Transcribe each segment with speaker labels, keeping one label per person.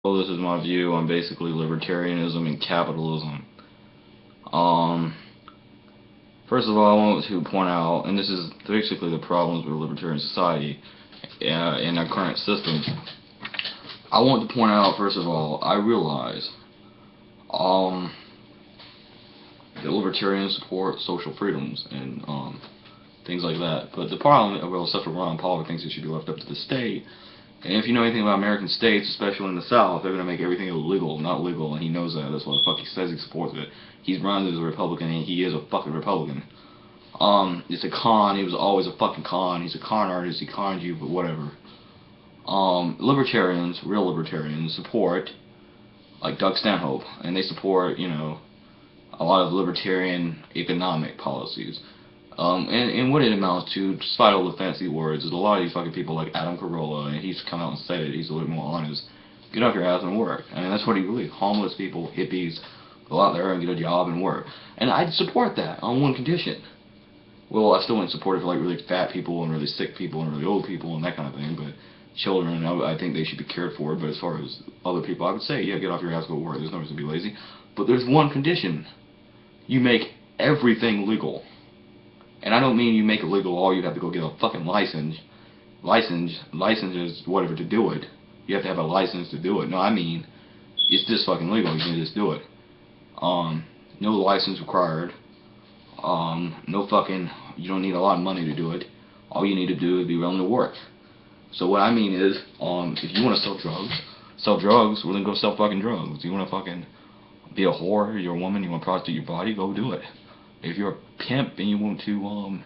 Speaker 1: Well, this is my view on basically libertarianism and capitalism. Um, First of all, I want to point out, and this is basically the problems with libertarian society in our current system. I want to point out, first of all, I realize that libertarians support social freedoms and things like that. But the problem, well, except for Ron Paul, who thinks it should be left up to the state. And if you know anything about American states, especially in the South, they're going to make everything illegal, not legal, and he knows that. That's why the fuck he says he supports it. He's run as a Republican, and he is a fucking Republican. It's a con. He was always a fucking con. He's a con artist. He conned you, but whatever. Libertarians, real libertarians, support, like Doug Stanhope, and they support, a lot of libertarian economic policies. And what it amounts to, despite all the fancy words, is a lot of these fucking people like Adam Carolla, and he's come out and said it, he's a little more honest. Get off your ass and work. I mean, that's what he believes. Homeless people, hippies, go out there and get a job and work. And I'd support that on one condition. Well, I still wouldn't support it for like really fat people and really sick people and really old people and that kind of thing, but children, I think they should be cared for. But as far as other people, I would say, yeah, get off your ass, go work. There's no reason to be lazy. But there's one condition. You make everything legal. And I don't mean you make it legal, all you have to go get a fucking license. License is whatever to do it. You have to have a license to do it. No, I mean, it's just fucking legal. You can just do it. No license required. No fucking, you don't need a lot of money to do it. All you need to do is be willing to work. So what I mean is, if you want to sell drugs, well then go sell fucking drugs. You want to fucking be a whore, you're a woman, you want to prostitute your body, go do it. If you're a pimp and you want to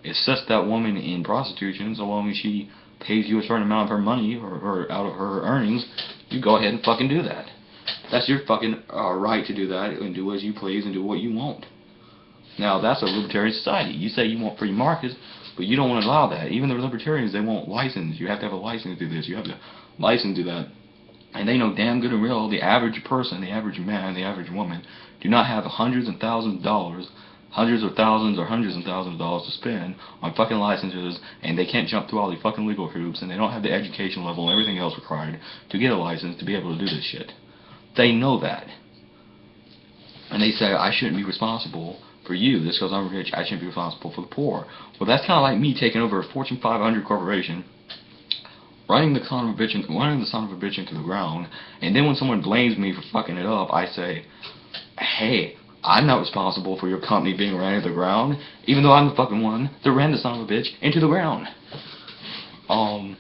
Speaker 1: assist that woman in prostitution, so long as she pays you a certain amount of her money or out of her earnings, you go ahead and fucking do that. That's your fucking right to do that and do as you please and do what you want. Now that's a libertarian society. You say you want free markets, but you don't want to allow that. Even the libertarians, they want license. You have to have a license to do this. You have to license to do that. And they know damn good and real the average person, the average man, the average woman do not have hundreds and thousands of dollars, hundreds of thousands or hundreds of thousands of dollars to spend on fucking licenses, and they can't jump through all the fucking legal hoops, and they don't have the education level and everything else required to get a license to be able to do this shit. They know that. And they say, I shouldn't be responsible for you. This because I'm rich, I shouldn't be responsible for the poor. Well, that's kind of like me taking over a Fortune 500 corporation, running the son of a bitch into the ground, and then when someone blames me for fucking it up, I say, hey, I'm not responsible for your company being ran into the ground, even though I'm the fucking one that ran the son of a bitch into the ground. And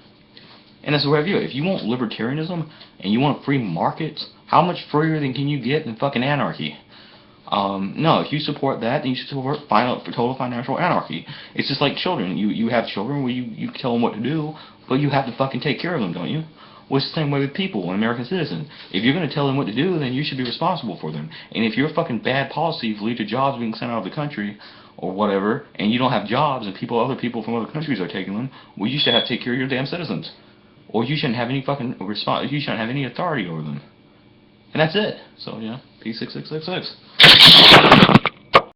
Speaker 1: that's the way I view it. If you want libertarianism and you want free markets, how much freer than can you get than fucking anarchy? No, if you support that, then you should support total financial anarchy. It's just like children. You have children where you tell them what to do, but you have to fucking take care of them, don't you? Well, it's the same way with people and American citizens. If you're going to tell them what to do, then you should be responsible for them. And if your fucking bad policies lead to jobs being sent out of the country, or whatever, and you don't have jobs, and other people from other countries are taking them, well, you should have to take care of your damn citizens. Or you shouldn't have any fucking you shouldn't have any authority over them. And that's it. So, yeah, P6666.